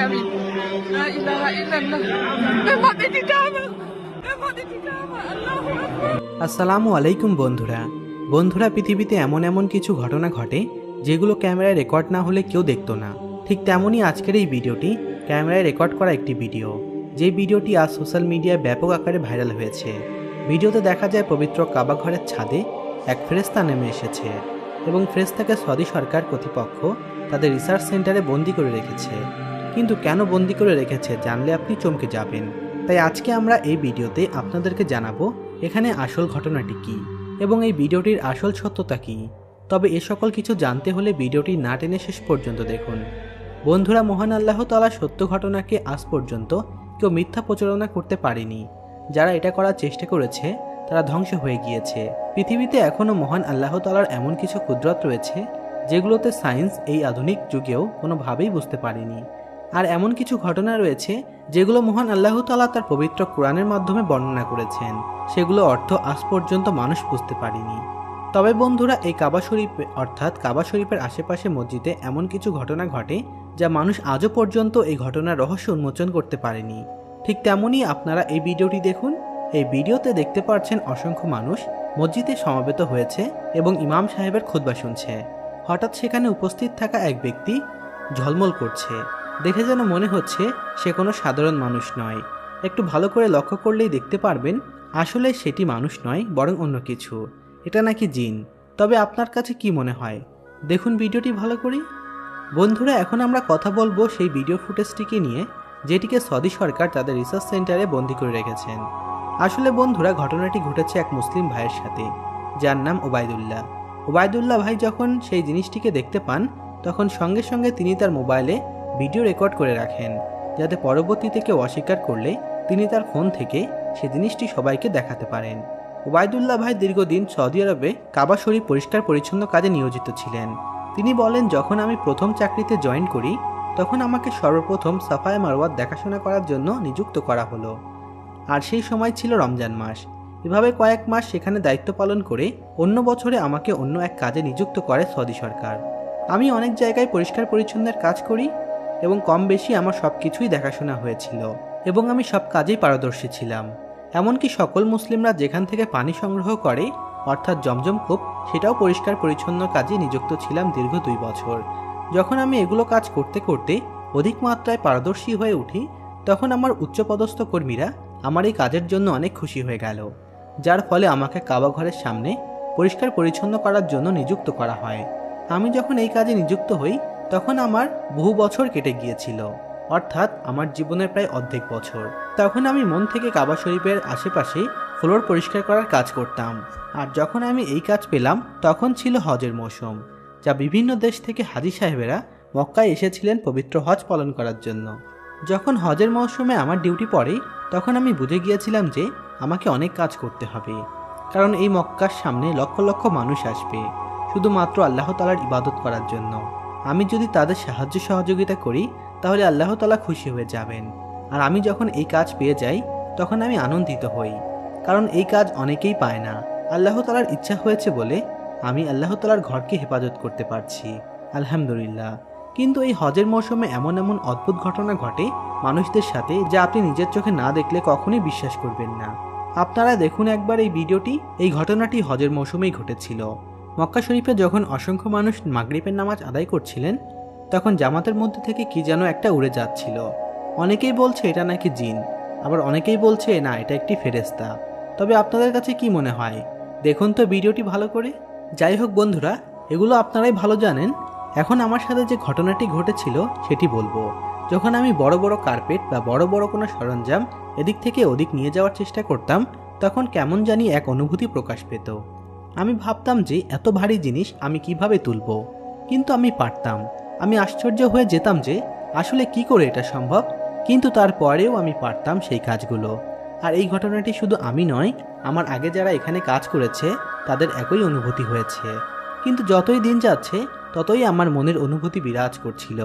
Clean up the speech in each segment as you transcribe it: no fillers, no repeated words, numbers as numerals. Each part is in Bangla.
آمين. لا إله إلا الله. الماضي تجاهنا. الماضي تجاهنا. الله أكبر. আসসালামু আলাইকুম বন্ধুরা পৃথিবীতে এমন এমন কিছু ঘটনা ঘটে যেগুলো ক্যামেরায় রেকর্ড না হলে কেউ দেখতো না। ঠিক তেমনই আজকের এই ভিডিওটি ক্যামেরায় রেকর্ড করা একটি ভিডিও, যে ভিডিওটি আজ সোশ্যাল মিডিয়ায় ব্যাপক আকারে ভাইরাল হয়েছে। ভিডিওতে দেখা যায় পবিত্র কাবা ঘরের ছাদে এক ফেরেশতা নেমে এসেছে এবং ফেরেশতাকে সৌদি সরকার কর্তৃপক্ষ তাদের রিসার্চ সেন্টারে বন্দি করে রেখেছে। কিন্তু কেন বন্দি করে রেখেছে জানলে আপনি চমকে যাবেন। তাই আজকে আমরা এই ভিডিওতে আপনাদেরকে জানাবো এখানে আসল ঘটনাটি কী এবং এই ভিডিওটির আসল সত্যতা কী। তবে এ সকল কিছু জানতে হলে ভিডিওটি না টেনে শেষ পর্যন্ত দেখুন। বন্ধুরা, মহান আল্লাহ তাআলা সত্য ঘটনাকে আজ পর্যন্ত কেউ মিথ্যা প্রচারণা করতে পারেনি। যারা এটা করার চেষ্টা করেছে তারা ধ্বংস হয়ে গিয়েছে। পৃথিবীতে এখনও মহান আল্লাহ তাআলার এমন কিছু কুদরত রয়েছে যেগুলোতে সায়েন্স এই আধুনিক যুগেও কোনোভাবেই বুঝতে পারেনি। আর এমন কিছু ঘটনা রয়েছে যেগুলো মহান আল্লাহ তাআলা তার পবিত্র কোরআনের মাধ্যমে বর্ণনা করেছেন, সেগুলো অর্থ আজ পর্যন্ত মানুষ বুঝতে পারেনি। তবে বন্ধুরা, এই কাবা শরীফ অর্থাৎ কাবা শরীফের আশেপাশে মসজিদে এমন কিছু ঘটনা ঘটে যা মানুষ আজও পর্যন্ত এই ঘটনার রহস্য উন্মোচন করতে পারেনি। ঠিক তেমনই আপনারা এই ভিডিওটি দেখুন। এই ভিডিওতে দেখতে পাচ্ছেন অসংখ্য মানুষ মসজিদে সমবেত হয়েছে এবং ইমাম সাহেবের খুতবা শুনছে। হঠাৎ সেখানে উপস্থিত থাকা এক ব্যক্তি ঝলমল করছে, দেখে যেন মনে হচ্ছে সে কোনো সাধারণ মানুষ নয়। একটু ভালো করে লক্ষ্য করলেই দেখতে পারবেন আসলে সেটি মানুষ নয়, বরং অন্য কিছু। এটা নাকি জিন। তবে আপনার কাছে কি মনে হয়? দেখুন ভিডিওটি ভালো করে। বন্ধুরা, এখন আমরা কথা বলবো সেই ভিডিও ফুটেজটিকে নিয়ে, যেটিকে সৌদি সরকার তাদের রিসার্চ সেন্টারে বন্দি করে রেখেছেন। আসলে বন্ধুরা, ঘটনাটি ঘটেছে এক মুসলিম ভাইয়ের সাথে, যার নাম ওবায়দুল্লাহ ভাই যখন সেই জিনিসটিকে দেখতে পান তখন সঙ্গে সঙ্গে তিনি তার মোবাইলে ভিডিও রেকর্ড করে রাখেন, যাতে পরবর্তীতে কেউ অস্বীকার করলে তিনি তার ফোন থেকে সে জিনিসটি সবাইকে দেখাতে পারেন। ওবায়দুল্লাহ ভাই দীর্ঘদিন সৌদি আরবে কাবা শরীফ পরিষ্কার পরিচ্ছন্ন কাজে নিয়োজিত ছিলেন। তিনি বলেন, যখন আমি প্রথম চাকরিতে জয়েন করি তখন আমাকে সর্বপ্রথম সাফায়ে মারওয়াত দেখাশোনা করার জন্য নিযুক্ত করা হলো। আর সেই সময় ছিল রমজান মাস। এভাবে কয়েক মাস সেখানে দায়িত্ব পালন করে অন্য বছরে আমাকে অন্য এক কাজে নিযুক্ত করে সৌদি সরকার। আমি অনেক জায়গায় পরিষ্কার পরিচ্ছন্নের কাজ করি এবং কম বেশি আমার সব কিছুই দেখাশোনা হয়েছিল এবং আমি সব কাজেই পারদর্শী ছিলাম। এমনকি সকল মুসলিমরা যেখান থেকে পানি সংগ্রহ করে অর্থাৎ জমজম কূপ, সেটাও পরিষ্কার পরিচ্ছন্ন কাজে নিযুক্ত ছিলাম দীর্ঘ 2 বছর। যখন আমি এগুলো কাজ করতে করতে অধিক মাত্রায় পারদর্শী হয়ে উঠি তখন আমার উচ্চপদস্থ কর্মীরা আমার এই কাজের জন্য অনেক খুশি হয়ে গেল, যার ফলে আমাকে কাবা ঘরের সামনে পরিষ্কার পরিচ্ছন্ন করার জন্য নিযুক্ত করা হয়। আমি যখন এই কাজে নিযুক্ত হই তখন আমার বহু বছর কেটে গিয়েছিল, অর্থাৎ আমার জীবনের প্রায় অর্ধেক বছর। তখন আমি মন থেকে কাবা শরীফের আশেপাশে ফ্লোর পরিষ্কার করার কাজ করতাম। আর যখন আমি এই কাজ পেলাম তখন ছিল হজের মৌসুম, যা বিভিন্ন দেশ থেকে হাজী সাহেবেরা মক্কায় এসেছিলেন পবিত্র হজ পালন করার জন্য। যখন হজের মৌসুমে আমার ডিউটি পড়ে তখন আমি বুঝে গিয়েছিলাম যে আমাকে অনেক কাজ করতে হবে, কারণ এই মক্কার সামনে লক্ষ লক্ষ মানুষ আসবে শুধুমাত্র আল্লাহ তাআলার ইবাদত করার জন্য। আমি যদি তাদের সাহায্য সহযোগিতা করি তাহলে আল্লাহ তাআলা খুশি হয়ে যাবেন। আর আমি যখন এই কাজ পেয়ে যাই তখন আমি আনন্দিত হই, কারণ এই কাজ অনেকেই পায় না। আল্লাহ তাআলার ইচ্ছা হয়েছে বলে আমি আল্লাহ তাআলার ঘরকে হেফাজত করতে পারছি, আলহামদুলিল্লাহ। কিন্তু এই হজের মৌসুমে এমন এমন অদ্ভুত ঘটনা ঘটে মানুষদের সাথে যা আপনি নিজের চোখে না দেখলে কখনোই বিশ্বাস করবেন না। আপনারা দেখুন একবার এই ভিডিওটি। এই ঘটনাটি হজের মৌসুমেই ঘটেছিল। মক্কা শরীফে যখন অসংখ্য মানুষ মাগরিবের নামাজ আদায় করছিলেন তখন জামাতের মধ্যে থেকে কি যেন একটা উড়ে যাচ্ছিল। অনেকেই বলছে এটা নাকি জিন, আবার অনেকেই বলছে না, এটা একটি ফেরেশতা। তবে আপনাদের কাছে কি মনে হয়? দেখুন তো ভিডিওটি ভালো করে। যাই হোক বন্ধুরা, এগুলো আপনারাই ভালো জানেন। এখন আমার সাথে যে ঘটনাটি ঘটেছিল সেটি বলবো। যখন আমি বড় বড় কার্পেট বা বড় বড় কোনো সরঞ্জাম এদিক থেকে ওদিক নিয়ে যাওয়ার চেষ্টা করতাম তখন কেমন জানি এক অনুভূতি প্রকাশ পেত। আমি ভাবতাম যে এত ভারী জিনিস আমি কিভাবে তুলব, কিন্তু আমি পারতাম। আমি আশ্চর্য হয়ে যেতাম যে আসলে কি করে এটা সম্ভব, কিন্তু তারপরেও আমি পারতাম সেই কাজগুলো। আর এই ঘটনাটি শুধু আমি নয়, আমার আগে যারা এখানে কাজ করেছে তাদের একই অনুভূতি হয়েছে। কিন্তু যতই দিন যাচ্ছে ততই আমার মনের অনুভূতি বিরাজ করছিল।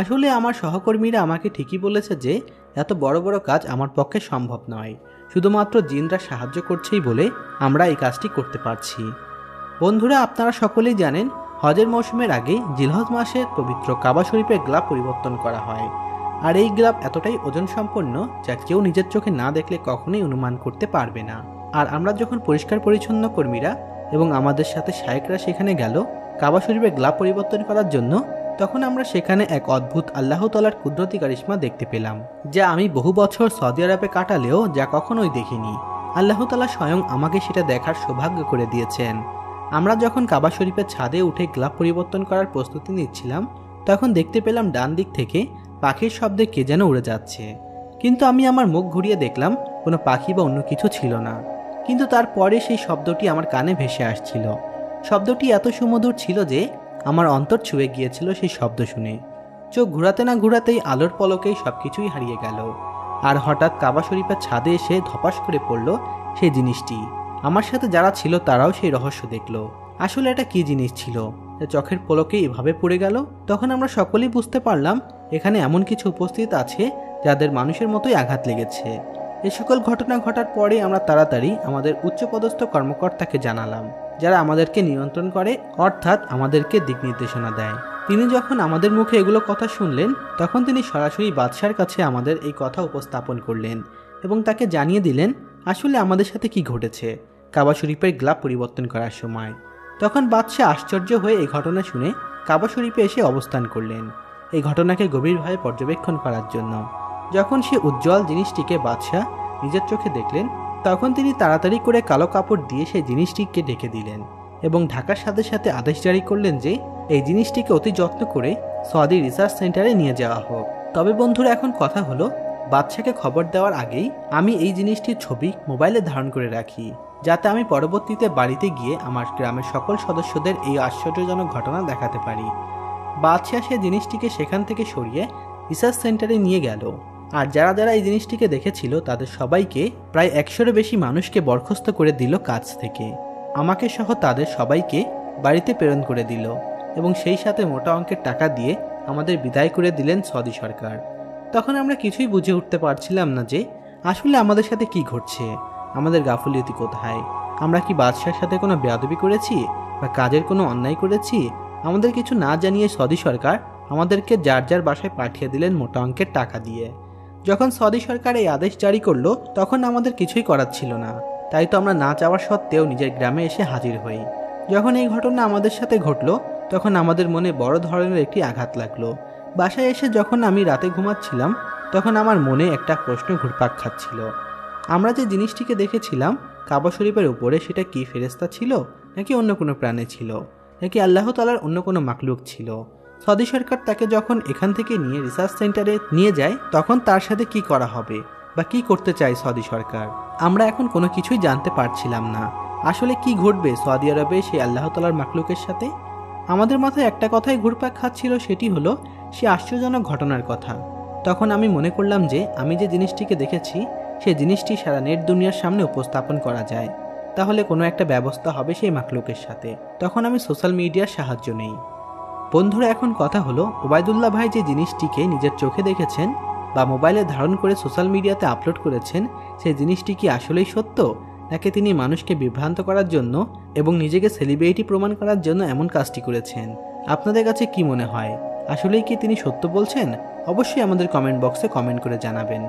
আসলে আমার সহকর্মীরা আমাকে ঠিকই বলেছে যে এত বড় বড় কাজ আমার পক্ষে সম্ভব নয়, শুধুমাত্র জিনরা সাহায্য করছেই বলে আমরা এই কাজটি করতে পারছি। বন্ধুরা, আপনারা সকলেই জানেন হজের মৌসুমের আগে জিলহজ মাসে পবিত্র কাবা শরীফের গ্লাভ পরিবর্তন করা হয়। আর এই গ্লাভ এতটাই ওজন সম্পন্ন যা কেউ নিজের চোখে না দেখলে কখনোই অনুমান করতে পারবে না। আর আমরা যখন পরিষ্কার পরিচ্ছন্ন কর্মীরা এবং আমাদের সাথে শায়েকরা সেখানে গেল কাবা শরীফের গ্লাভ পরিবর্তন করার জন্য, তখন আমরা সেখানে এক অদ্ভুত আল্লাহ তাআলার কুদরতি কারিশমা দেখতে পেলাম, যা আমি বহু বছর সৌদি আরবে কাটালেও যা কখনোই দেখিনি। আল্লাহ তাআলা স্বয়ং আমাকে সেটা দেখার সৌভাগ্য করে দিয়েছেন। আমরা যখন কাবা শরীফের ছাদে উঠে গ্লাভ পরিবর্তন করার প্রস্তুতি নিচ্ছিলাম, তখন দেখতে পেলাম ডান দিক থেকে পাখির শব্দে কে যেন উড়ে যাচ্ছে। কিন্তু আমি আমার মুখ ঘুরিয়ে দেখলাম কোনো পাখি বা অন্য কিছু ছিল না। কিন্তু তারপরে সেই শব্দটি আমার কানে ভেসে আসছিল। শব্দটি এত সুমধুর ছিল যে আমার অন্তর ছুঁয়ে গিয়েছিল সেই শব্দ শুনে। চোখ ঘুরাতে না ঘুরাতেই আলোর পলকেই সবকিছুই হারিয়ে গেল। আর হঠাৎ কাবা শরীফের ছাদে এসে ধপাস করে পড়ল সেই জিনিসটি। আমার সাথে যারা ছিল তারাও সেই রহস্য দেখল। আসলে এটা কি জিনিস ছিল যা চোখের পলকে এভাবে পড়ে গেল? তখন আমরা সকলেই বুঝতে পারলাম এখানে এমন কিছু উপস্থিত আছে যাদের মানুষের মতোই আঘাত লেগেছে। এই সকল ঘটনা ঘটার পরে আমরা তাড়াতাড়ি আমাদের উচ্চপদস্থ কর্মকর্তাকে জানালাম, যারা আমাদেরকে নিয়ন্ত্রণ করে, অর্থাৎ আমাদেরকে দিক নির্দেশনা দেয়। তিনি যখন আমাদের মুখে এগুলো কথা শুনলেন, তখন তিনি সরাসরি বাদশার কাছে আমাদের এই কথা উপস্থাপন করলেন এবং তাকে জানিয়ে দিলেন আসলে আমাদের সাথে কি ঘটেছে কাবা শরীফের গ্লাভ পরিবর্তন করার সময়। তখন বাদশাহ আশ্চর্য হয়ে এই ঘটনা শুনে কাবা শরীফে এসে অবস্থান করলেন এই ঘটনাকে গভীরভাবে পর্যবেক্ষণ করার জন্য। যখন সে উজ্জ্বল জিনিসটিকে বাদশাহ নিজের চোখে দেখলেন, তখন তিনি তাড়াতাড়ি করে কালো কাপড় দিয়ে সেই জিনিসটিকে ঢেকে দিলেন এবং ঢাকার সাথে সাথে আদেশ জারি করলেন যে এই জিনিসটিকে অতি যত্ন করে সৌদি রিসার্চ সেন্টারে নিয়ে যাওয়া হোক। তবে বন্ধুরা, এখন কথা হলো, বাদশাকে খবর দেওয়ার আগেই আমি এই জিনিসটির ছবি মোবাইলে ধারণ করে রাখি, যাতে আমি পরবর্তীতে বাড়িতে গিয়ে আমার গ্রামের সকল সদস্যদের এই আশ্চর্যজনক ঘটনা দেখাতে পারি। বাদশাহ সে জিনিসটিকে সেখান থেকে সরিয়ে রিসার্চ সেন্টারে নিয়ে গেল। আর যারা যারা এই জিনিসটিকে দেখেছিল তাদের সবাইকে, প্রায় 100-এরও বেশি মানুষকে বরখাস্ত করে দিল কাজ থেকে। আমাকে সহ তাদের সবাইকে বাড়িতে প্রেরণ করে দিল এবং সেই সাথে মোটা অঙ্কের টাকা দিয়ে আমাদের বিদায় করে দিলেন সৌদি সরকার। তখন আমরা কিছুই বুঝে উঠতে পারছিলাম না যে আসলে আমাদের সাথে কি ঘটছে, আমাদের গাফিলতি কোথায়। আমরা কি বাদশার সাথে কোনো বেয়াদবি করেছি বা কাজের কোনো অন্যায় করেছি? আমাদের কিছু না জানিয়ে সৌদি সরকার আমাদেরকে যার যার বাসায় পাঠিয়ে দিলেন মোটা অঙ্কের টাকা দিয়ে। যখন সৌদি সরকার এই আদেশ জারি করলো, তখন আমাদের কিছুই করার ছিল না। তাই তো আমরা না চাওয়া সত্ত্বেও নিজের গ্রামে এসে হাজির হই। যখন এই ঘটনা আমাদের সাথে ঘটলো, তখন আমাদের মনে বড় ধরনের একটি আঘাত লাগলো। বাসায় এসে যখন আমি রাতে ঘুমাচ্ছিলাম, তখন আমার মনে একটা প্রশ্ন ঘুরপাক খাচ্ছিল। আমরা যে জিনিসটিকে দেখেছিলাম কাবা শরীফের উপরে, সেটা কি ফেরেশতা ছিল, নাকি অন্য কোনো প্রাণী ছিল, নাকি আল্লাহ তাআলার অন্য কোনো মাখলুক ছিল? সৌদি সরকার তাকে যখন এখান থেকে নিয়ে রিসার্চ সেন্টারে নিয়ে যায়, তখন তার সাথে কি করা হবে বা কি করতে চায় সৌদি সরকার? আমরা এখন কোনো কিছুই জানতে পারছিলাম না। আসলে কি ঘটবে সৌদি আরবে সেই আল্লাহ তাআলার মাখলুকের সাথে? আমাদের মাথায় একটা কথাই ঘুরপাক খাচ্ছিল, সেটি হলো সে আশ্চর্যজনক ঘটনার কথা। তখন আমি মনে করলাম যে আমি যে জিনিসটিকে দেখেছি সেই জিনিসটি সারা নেট দুনিয়ার সামনে উপস্থাপন করা যায়, তাহলে কোনো একটা ব্যবস্থা হবে সেই মাখলুকের সাথে। তখন আমি সোশ্যাল মিডিয়ার সাহায্য নেই। বন্ধুরা, এখন কথা হলো, ওবায়দুল্লাহ ভাই যে জিনিসটিকে নিজের চোখে দেখেছেন বা মোবাইলে ধারণ করে সোশ্যাল মিডিয়াতে আপলোড করেছেন, সেই জিনিসটি কি আসলেই সত্য, নাকি তিনি মানুষকে বিভ্রান্ত করার জন্য এবং নিজেকে সেলিব্রিটি প্রমাণ করার জন্য এমন কাজটি করেছেন? আপনাদের কাছে কি মনে হয়, আসলেই কি তিনি সত্য বলছেন? অবশ্যই আমাদের কমেন্ট বক্সে কমেন্ট করে জানাবেন।